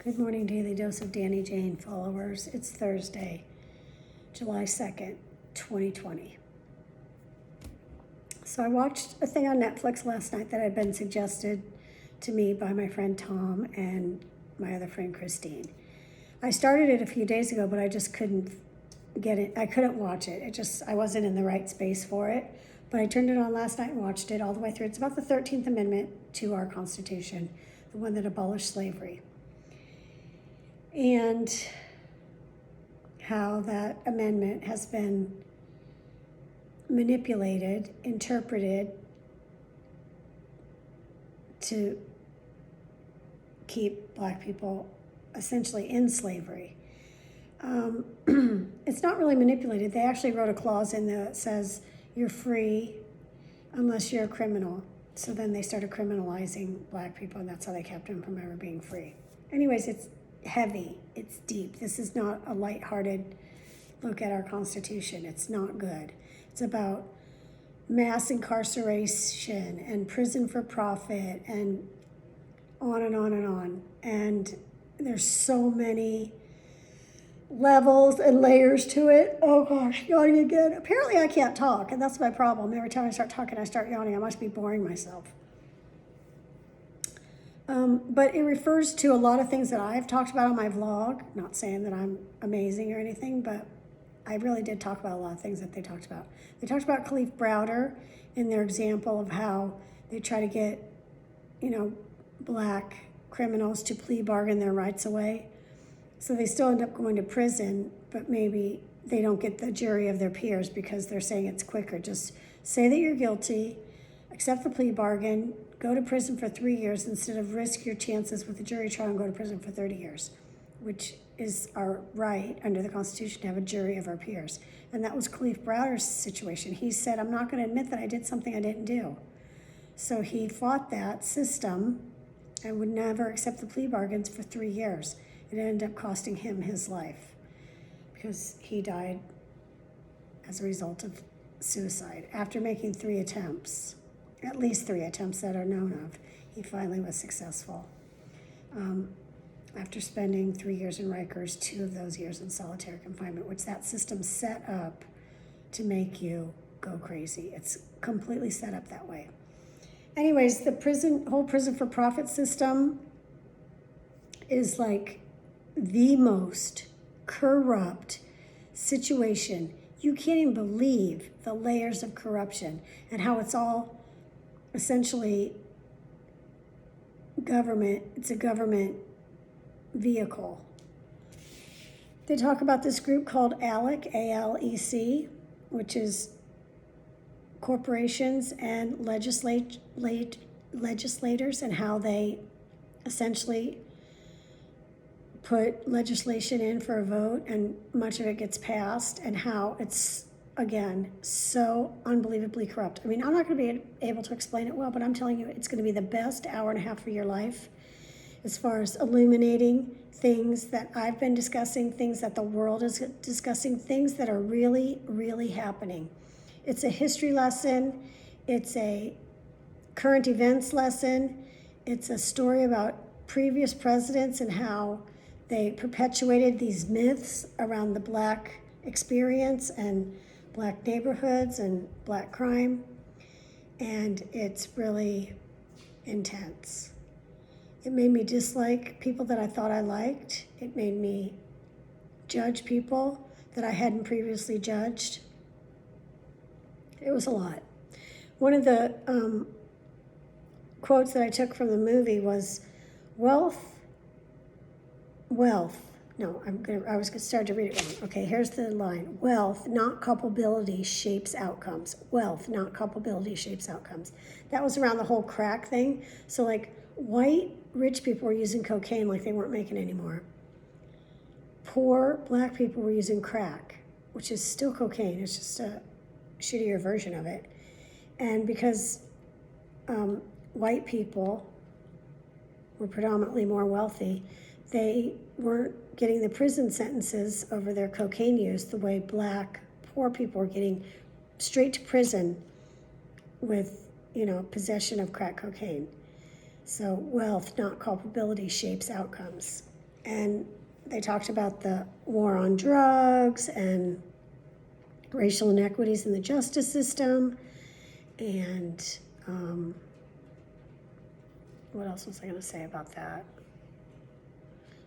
Good morning, Daily Dose of Danny Jane followers. It's Thursday, July 2nd, 2020. So I watched a thing on Netflix last night that had been suggested to me by my friend Tom and my other friend Christine. I started it a few days ago, but I just couldn't get it. I couldn't watch it. I wasn't in the right space for it. But I turned it on last night and watched it all the way through. It's about the 13th Amendment to our Constitution, the one that abolished slavery. And how that amendment has been manipulated, interpreted to keep Black people essentially in slavery. It's not really manipulated. They actually wrote a clause in there that says you're free unless you're a criminal. So then they started criminalizing Black people, and that's how they kept them from ever being free. Anyways, it's heavy, it's deep. This is not a lighthearted look at our Constitution. It's not good. It's about mass incarceration and prison for profit and on and on and on. And there's so many levels and layers to it. Oh gosh, yawning again. Apparently I can't talk, and that's my problem. Every time I start talking, I start yawning. I must be boring myself. But it refers to a lot of things that I've talked about on my vlog. Not saying that I'm amazing or anything, but I really did talk about a lot of things that they talked about. They talked about Kalief Browder in their example of how they try to get, Black criminals to plea bargain their rights away. So they still end up going to prison, but maybe they don't get the jury of their peers because they're saying it's quicker. Just say that you're guilty, accept the plea bargain, go to prison for 3 years instead of risk your chances with a jury trial and go to prison for 30 years, which is our right under the Constitution to have a jury of our peers. And that was Kalief Browder's situation. He said, I'm not going to admit that I did something I didn't do. So he fought that system and would never accept the plea bargains for 3 years. It ended up costing him his life because he died as a result of suicide after making 3 attempts. At least 3 attempts that are known of. He finally was successful. After spending 3 years in Rikers, 2 of those years in solitary confinement, which that system set up to make you go crazy. It's completely set up that way. Anyways, the whole prison for profit system is like the most corrupt situation. You can't even believe the layers of corruption and how it's all essentially government. It's a government vehicle. They talk about this group called ALEC, A-L-E-C, which is corporations and legislators, and how they essentially put legislation in for a vote and much of it gets passed, and how it's, again, so unbelievably corrupt. I mean, I'm not going to be able to explain it well, but I'm telling you, it's going to be the best hour and a half of your life as far as illuminating things that I've been discussing, things that the world is discussing, things that are really, really happening. It's a history lesson. It's a current events lesson. It's a story about previous presidents and how they perpetuated these myths around the Black experience and Black neighborhoods and Black crime. And it's really intense. It made me dislike people that I thought I liked. It made me judge people that I hadn't previously judged. It was a lot. One of the quotes that I took from the movie was, I was going to start to read it wrong. Okay, here's the line. Wealth, not culpability, shapes outcomes. Wealth, not culpability, shapes outcomes. That was around the whole crack thing. So like white rich people were using cocaine like they weren't making any more. Poor Black people were using crack, which is still cocaine. It's just a shittier version of it. And because white people were predominantly more wealthy, they weren't getting the prison sentences over their cocaine use the way Black poor people were getting straight to prison with, possession of crack cocaine. So wealth, not culpability, shapes outcomes. And they talked about the war on drugs and racial inequities in the justice system. And what else was I going to say about that?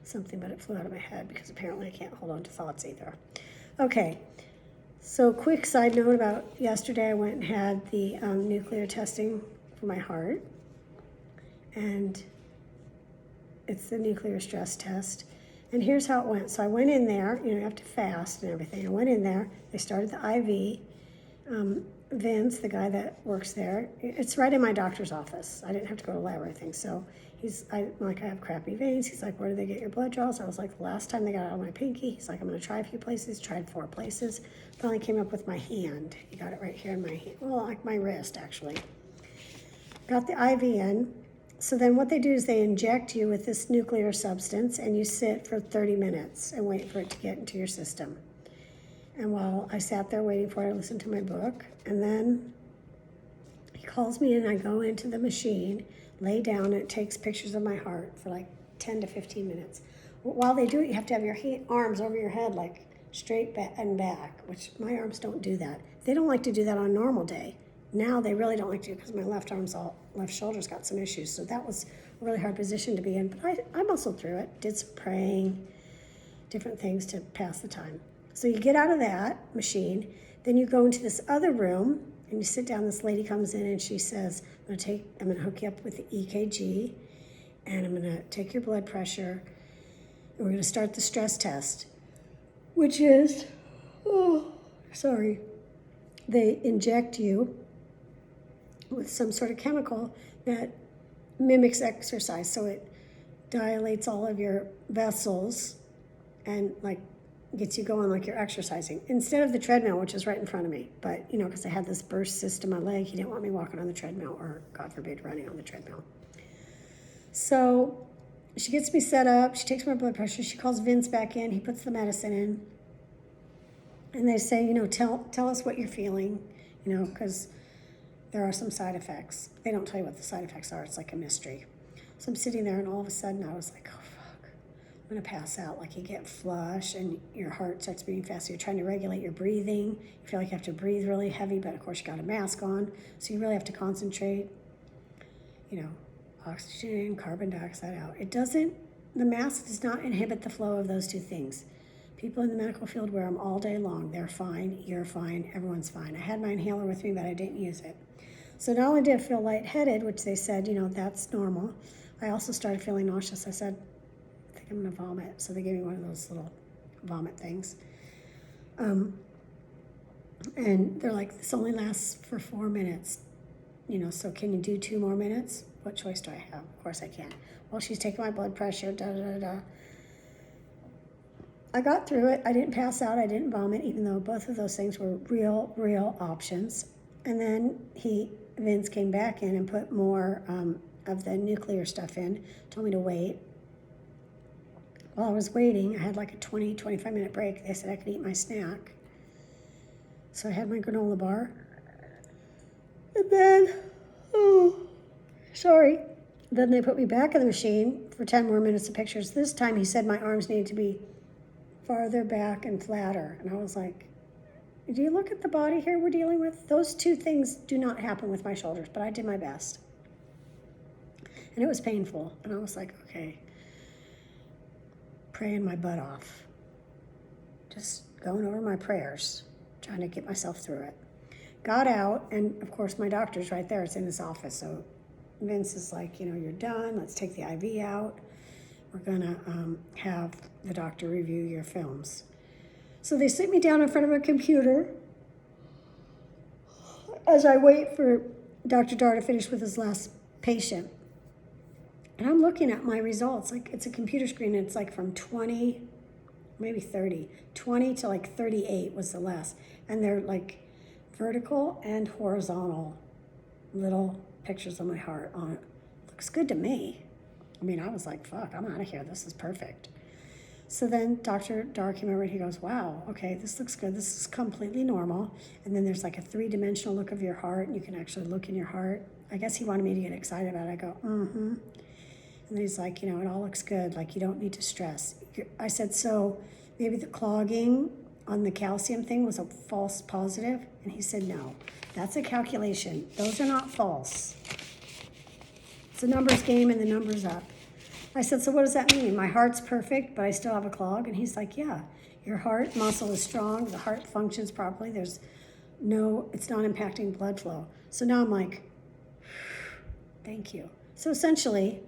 Something, but it flew out of my head because apparently I can't hold on to thoughts either. Okay, so quick side note about yesterday, I went and had the nuclear testing for my heart. And it's the nuclear stress test. And here's how it went. So I went in there, you have to fast and everything. I went in there, they started the IV. Vince, the guy that works there, it's right in my doctor's office. I didn't have to go to lab or anything. So I have crappy veins. He's like, where do they get your blood draws? I was like, the last time they got it on my pinky. He's like, I'm going to try a few places. Tried 4 places. Finally came up with my hand. He got it right here in my hand. Well, like my wrist, actually. Got the IV in. So then what they do is they inject you with this nuclear substance, and you sit for 30 minutes and wait for it to get into your system. And while I sat there waiting for it, I listened to my book, and then he calls me in, I go into the machine, lay down, and it takes pictures of my heart for like 10 to 15 minutes. While they do it, you have to have your arms over your head, like straight back and back, which my arms don't do that. They don't like to do that on a normal day. Now they really don't like to, because my left shoulder's got some issues. So that was a really hard position to be in. But I muscled through it, did some praying, different things to pass the time. So you get out of that machine, then you go into this other room, and you sit down. This lady comes in and she says, I'm gonna hook you up with the EKG, and I'm gonna take your blood pressure, and we're gonna start the stress test, which is, they inject you with some sort of chemical that mimics exercise. So it dilates all of your vessels and like gets you going like you're exercising. Instead of the treadmill, which is right in front of me. But, because I had this burst cyst in my leg, he didn't want me walking on the treadmill or, God forbid, running on the treadmill. So she gets me set up. She takes my blood pressure. She calls Vince back in. He puts the medicine in. And they say, tell us what you're feeling, because there are some side effects. They don't tell you what the side effects are. It's like a mystery. So I'm sitting there, and all of a sudden I was like, oh, fuck. I'm going to pass out. Like you get flush, and your heart starts beating fast. So you're trying to regulate your breathing. You feel like you have to breathe really heavy, but of course you got a mask on. So you really have to concentrate. Oxygen, carbon dioxide out. The mask does not inhibit the flow of those two things. People in the medical field wear them all day long. They're fine, you're fine, everyone's fine. I had my inhaler with me, but I didn't use it. So not only did I feel lightheaded, which they said, that's normal, I also started feeling nauseous. I said, I think I'm gonna vomit. So they gave me one of those little vomit things. And they're like, this only lasts for 4 minutes. So can you do 2 more minutes? What choice do I have? Of course I can. Well, she's taking my blood pressure, I got through it. I didn't pass out. I didn't vomit, even though both of those things were real options. And then Vince came back in and put more of the nuclear stuff in, told me to wait. While I was waiting, I had like a 20, 25-minute break. They said I could eat my snack. So I had my granola bar. And then, Then they put me back in the machine for 10 more minutes of pictures. This time he said my arms needed to be farther back and flatter. And I was like, do you look at the body here we're dealing with? Those 2 things do not happen with my shoulders, but I did my best. And it was painful. And I was like, okay, praying my butt off. Just going over my prayers, trying to get myself through it. Got out, and of course my doctor's right there. It's in his office. So Vince is like, you're done. Let's take the IV out. We're gonna have the doctor review your films. So they sit me down in front of a computer as I wait for Dr. Dar to finish with his last patient. And I'm looking at my results. Like, it's a computer screen, and it's like from 20, maybe 30. 20 to like 38 was the last. And they're like vertical and horizontal little pictures of my heart on it. Looks good to me. I was like, fuck, I'm out of here. This is perfect. So then Dr. Dar came over and he goes, wow, okay, this looks good. This is completely normal. And then there's like a 3-dimensional look of your heart, and you can actually look in your heart. I guess he wanted me to get excited about it. I go, And And he's like, it all looks good. Like, you don't need to stress. I said, so maybe the clogging on the calcium thing was a false positive? And he said, no, that's a calculation. Those are not false. It's a numbers game and the numbers up. I said, so what does that mean? My heart's perfect, but I still have a clog? And he's like, yeah, your heart muscle is strong. The heart functions properly. It's not impacting blood flow. So now I'm like, thank you. So essentially,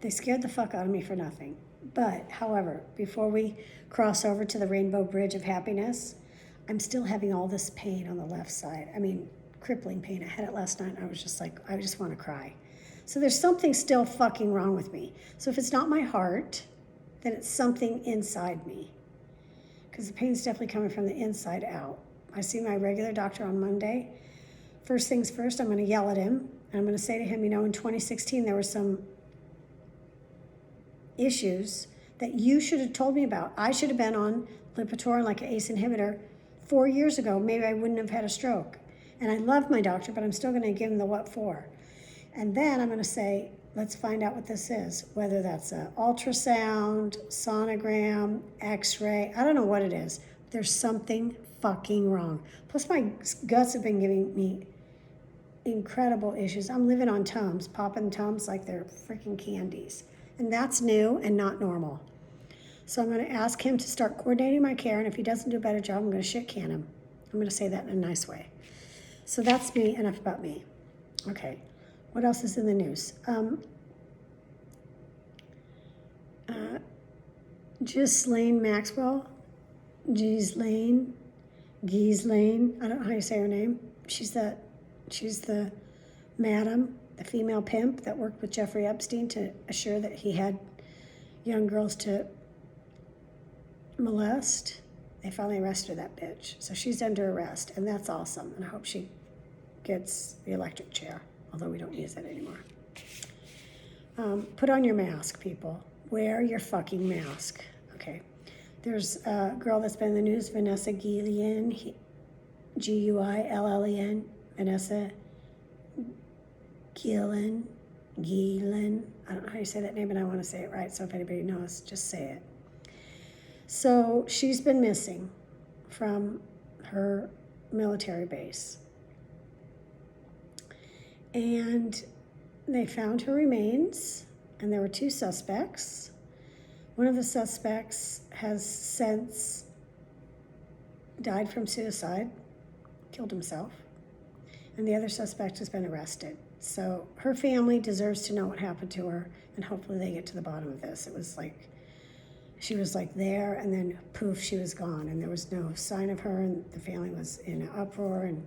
they scared the fuck out of me for nothing. But, however, before we cross over to the Rainbow Bridge of Happiness, I'm still having all this pain on the left side. I mean, crippling pain. I had it last night and I was just like, I just want to cry. So there's something still fucking wrong with me. So if it's not my heart, then it's something inside me. Because the pain's definitely coming from the inside out. I see my regular doctor on Monday. First things first, I'm going to yell at him. And I'm going to say to him, in 2016 there were some issues that you should have told me about. I should have been on Lipitor, like an ACE inhibitor, 4 years ago. Maybe I wouldn't have had a stroke. And I love my doctor, but I'm still going to give him the what for. And then I'm going to say, let's find out what this is, whether that's an ultrasound, sonogram, x-ray. I don't know what it is. There's something fucking wrong. Plus my guts have been giving me incredible issues. I'm living on Tums, popping Tums like they're freaking candies. And that's new and not normal. So I'm going to ask him to start coordinating my care, and if he doesn't do a better job, I'm going to shit can him. I'm going to say that in a nice way. So that's me, enough about me. Okay, what else is in the news? Ghislaine Maxwell, Ghislaine, I don't know how you say her name. She's the madam, the female pimp that worked with Jeffrey Epstein to assure that he had young girls to molest. They finally arrested that bitch. So she's under arrest, and that's awesome. And I hope she gets the electric chair, although we don't use that anymore. Put on your mask, people. Wear your fucking mask. Okay. There's a girl that's been in the news, Vanessa Guillen, Guillen, Vanessa Guillen. I don't know how you say that name, and I want to say it right, so if anybody knows, just say it. So she's been missing from her military base. And they found her remains, and there were 2 suspects. One of the suspects has since died from suicide, killed himself, and the other suspect has been arrested. So her family deserves to know what happened to her, and hopefully they get to the bottom of this. It was like, she was like there, and then poof, she was gone, and there was no sign of her, and the family was in an uproar and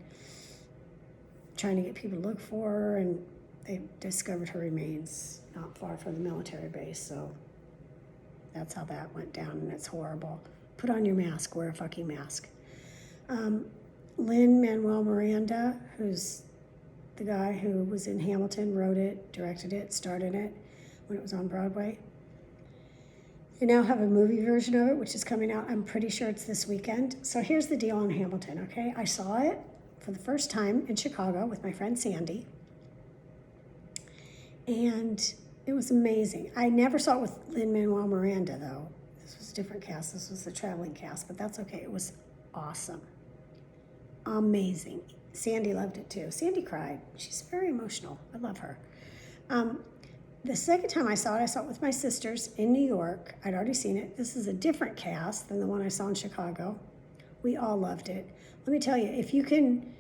trying to get people to look for her, and they discovered her remains not far from the military base. So that's how that went down, and it's horrible. Put on your mask, wear a fucking mask. Lin-Manuel Miranda, who's the guy who was in Hamilton, wrote it, directed it, started it when it was on Broadway. They now have a movie version of it, which is coming out. I'm pretty sure it's this weekend. So here's the deal on Hamilton, okay? I saw it for the first time in Chicago with my friend Sandy. And it was amazing. I never saw it with Lin-Manuel Miranda, though. This was a different cast. This was the traveling cast, but that's okay. It was awesome. Amazing. Sandy loved it, too. Sandy cried. She's very emotional. I love her. The second time I saw it with my sisters in New York. I'd already seen it. This is a different cast than the one I saw in Chicago. We all loved it. Let me tell you, if you can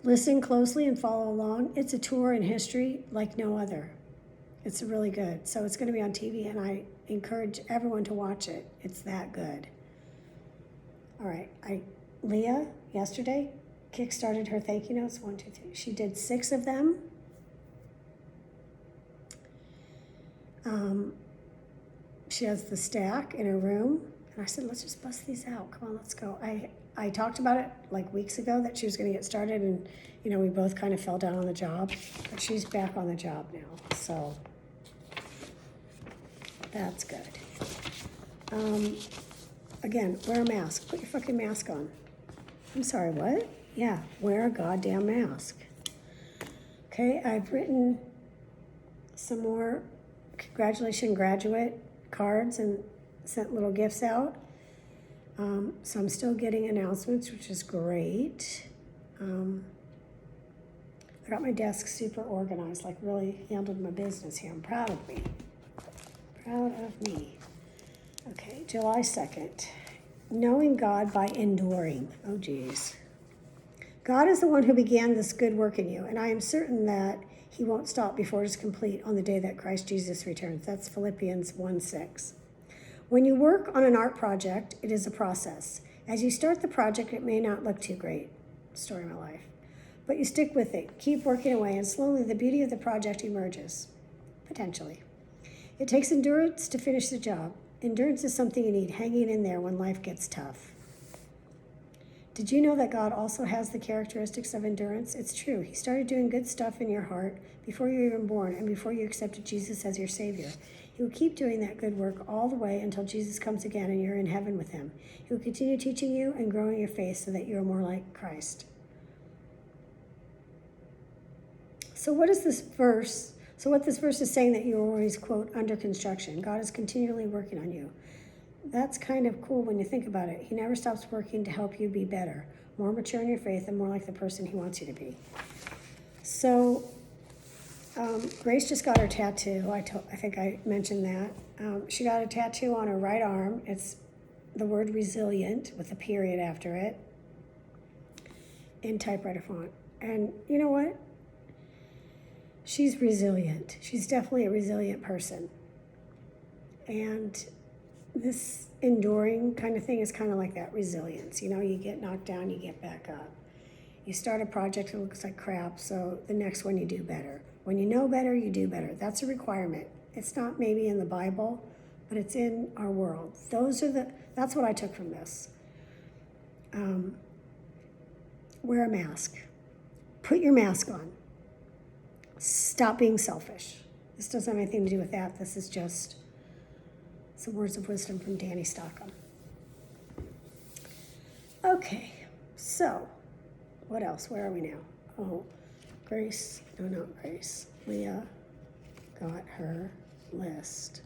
listen closely and follow along, it's a tour in history like no other. It's really good. So it's going to be on TV, and I encourage everyone to watch it. It's that good. All right. Leah, yesterday, kickstarted her thank you notes. 1, 2, 3. She did 6 of them. She has the stack in her room, and I said, let's just bust these out. Come on, let's go. I talked about it like weeks ago that she was going to get started, and we both kind of fell down on the job, but she's back on the job now, so that's good. Again, wear a mask. Put your fucking mask on. I'm sorry, what? Yeah, wear a goddamn mask. Okay, I've written some more Congratulations graduate cards and sent little gifts out. So I'm still getting announcements, which is great. I got my desk super organized, like really handled my business here. I'm proud of me. Proud of me. Okay, July 2nd. Knowing God by enduring. Oh, geez. God is the one who began this good work in you, and I am certain that he won't stop before it is complete on the day that Christ Jesus returns. That's Philippians 1:6. When you work on an art project, it is a process. As you start the project, it may not look too great. Story of my life. But you stick with it, keep working away, and slowly the beauty of the project emerges. Potentially. It takes endurance to finish the job. Endurance is something you need hanging in there when life gets tough. Did you know that God also has the characteristics of endurance? It's true. He started doing good stuff in your heart before you were even born and before you accepted Jesus as your Savior. He will keep doing that good work all the way until Jesus comes again and you're in heaven with him. He will continue teaching you and growing your faith so that you are more like Christ. So what this verse is saying, that you're always, quote, under construction. God is continually working on you. That's kind of cool when you think about it. He never stops working to help you be better, more mature in your faith, and more like the person he wants you to be. So Grace just got her tattoo. I think I mentioned that. She got a tattoo on her right arm. It's the word resilient with a period after it in typewriter font. And you know what? She's resilient. She's definitely a resilient person. And this enduring kind of thing is kind of like that resilience. You know, you get knocked down, you get back up. You start a project, it looks like crap, so the next one you do better. When you know better, you do better. That's a requirement. It's not maybe in the Bible, but it's in our world. That's what I took from this. Wear a mask. Put your mask on. Stop being selfish. This doesn't have anything to do with that. This is just some words of wisdom from Danny Stockham. Okay, so what else? Where are we now? Oh, Grace. No, not Grace. Leah got her list.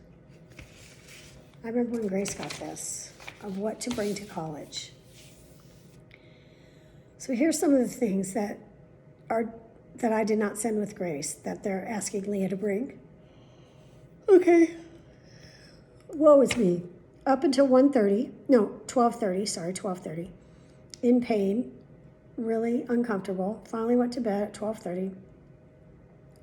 I remember when Grace got this of what to bring to college. So here's some of the things that I did not send with Grace that they're asking Leah to bring. Okay. Woe is me. Up until 12:30, in pain, really uncomfortable. Finally went to bed at 12:30.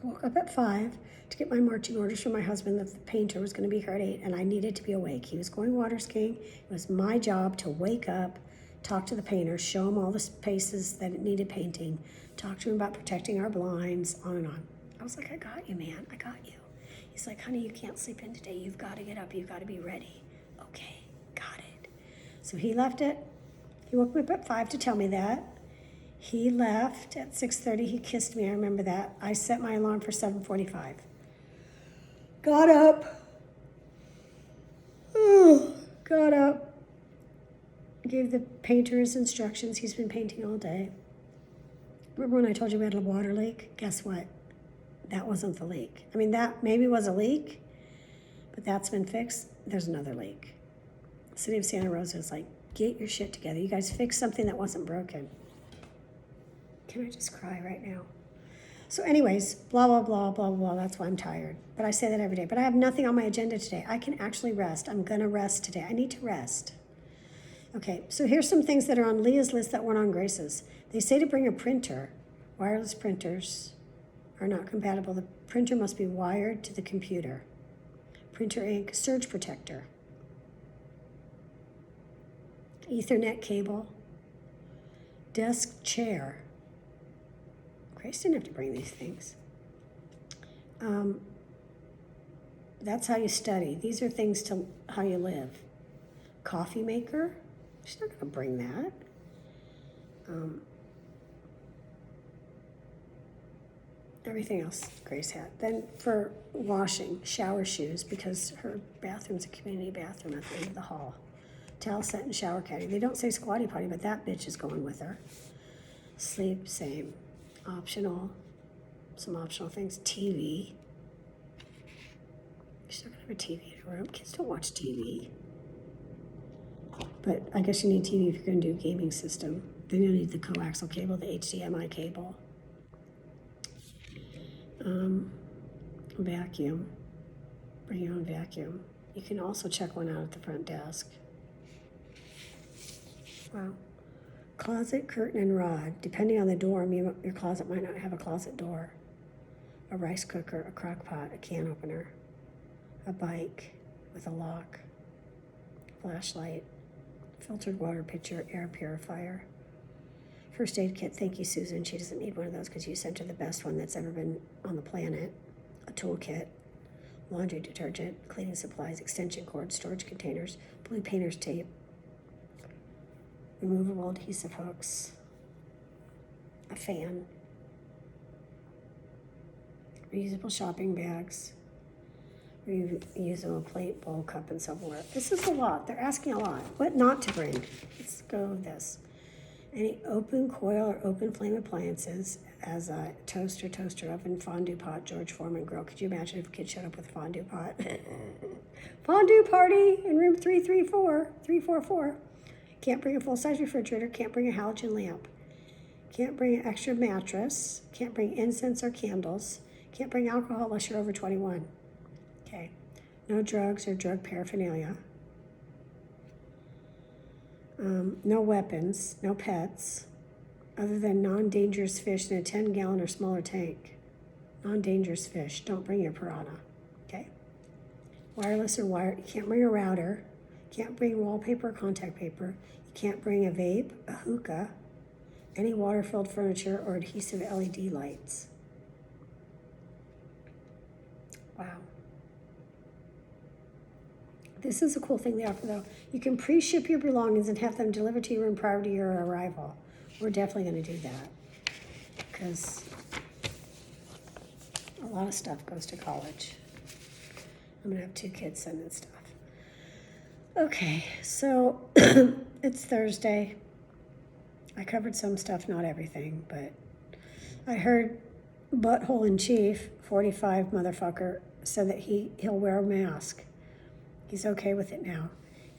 Woke up at 5 to get my marching orders from my husband that the painter was going to be here at 8, and I needed to be awake. He was going water skiing. It was my job to wake up, talk to the painter, show him all the spaces that it needed painting, talk to him about protecting our blinds, on and on. I was like, I got you, man. I got you. He's like, honey, you can't sleep in today. You've got to get up. You've got to be ready. Okay, got it. So he left it. He woke me up at 5 to tell me that. He left at 6:30. He kissed me. I remember that. I set my alarm for 7:45. Got up. Got up. Gave the painter his instructions. He's been painting all day. Remember when I told you we had a water leak? Guess what? That wasn't the leak. I mean, that maybe was a leak, but that's been fixed. There's another leak. The city of Santa Rosa is like, get your shit together. You guys fixed something that wasn't broken. Can I just cry right now? So anyways, blah, blah, blah, blah, blah. That's why I'm tired. But I say that every day. But I have nothing on my agenda today. I can actually rest. I'm going to rest today. I need to rest. Okay, so here's some things that are on Leah's list that weren't on Grace's. They say to bring a printer. Wireless printers are not compatible. The printer must be wired to the computer. Printer ink, surge protector. Ethernet cable. Desk chair. Grace didn't have to bring these things. That's how you study. These are things to how you live. Coffee maker. She's not going to bring that. Everything else Grace had. Then for washing, shower shoes, because her bathroom's a community bathroom at the end of the hall. Towel set and shower caddy. They don't say squatty potty, but that bitch is going with her. Sleep, same. Optional. Some optional things. TV. She's not gonna have a TV in her room. Kids don't watch TV. But I guess you need TV if you're gonna do a gaming system. Then you'll need the coaxial cable, the HDMI cable. Vacuum. Bring your own vacuum. You can also check one out at the front desk. Wow. Closet, curtain, and rod. Depending on the dorm, your closet might not have a closet door. A rice cooker, a crock pot, a can opener, a bike with a lock, flashlight, filtered water pitcher, air purifier. First aid kit, thank you, Susan. She doesn't need one of those because you sent her the best one that's ever been on the planet. A toolkit, laundry detergent, cleaning supplies, extension cord, storage containers, blue painter's tape, removable adhesive hooks, a fan, reusable shopping bags, reusable plate, bowl, cup, and silverware. This is a lot. They're asking a lot. What not to bring? Let's go with this. Any open coil or open flame appliances as a toaster, oven, fondue pot, George Foreman grill. Could you imagine if a kid showed up with a fondue pot? Fondue party in room 344. Can't bring a full-size refrigerator. Can't bring a halogen lamp. Can't bring an extra mattress. Can't bring incense or candles. Can't bring alcohol unless you're over 21. Okay. No drugs or drug paraphernalia. No weapons, no pets, other than non-dangerous fish in a 10-gallon or smaller tank. Non-dangerous fish. Don't bring your piranha. Okay? Wireless or wired. You can't bring a router. Can't bring wallpaper or contact paper. You can't bring a vape, a hookah, any water-filled furniture, or adhesive LED lights. Wow. This is a cool thing they offer, though. You can pre-ship your belongings and have them delivered to your room prior to your arrival. We're definitely going to do that because a lot of stuff goes to college. I'm going to have 2 kids sending stuff. Okay, so it's Thursday. I covered some stuff, not everything, but I heard Butthole in Chief, 45 motherfucker, said that he'll wear a mask. He's okay with it now.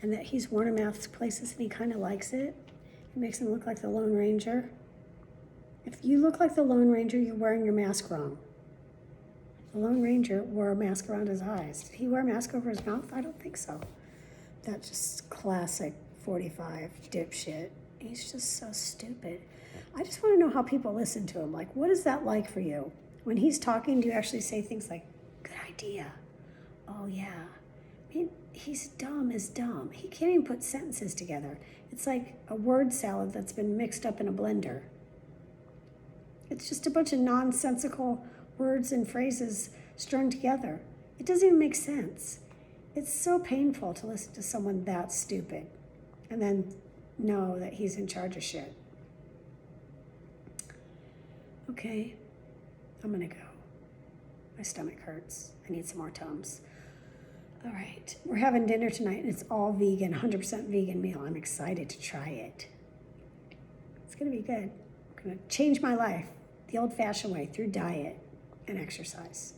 And that he's worn a mask places and he kind of likes it. It makes him look like the Lone Ranger. If you look like the Lone Ranger, you're wearing your mask wrong. The Lone Ranger wore a mask around his eyes. Did he wear a mask over his mouth? I don't think so. That's just classic 45 dipshit. He's just so stupid. I just want to know how people listen to him. Like, what is that like for you? When he's talking, do you actually say things like, good idea? Oh, yeah. I mean, he's dumb as dumb. He can't even put sentences together. It's like a word salad that's been mixed up in a blender. It's just a bunch of nonsensical words and phrases strung together. It doesn't even make sense. It's so painful to listen to someone that stupid and then know that he's in charge of shit. Okay, I'm gonna go. My stomach hurts. I need some more Tums. All right, we're having dinner tonight and it's all vegan, 100% vegan meal. I'm excited to try it. It's gonna be good. I'm gonna change my life the old-fashioned way through diet and exercise.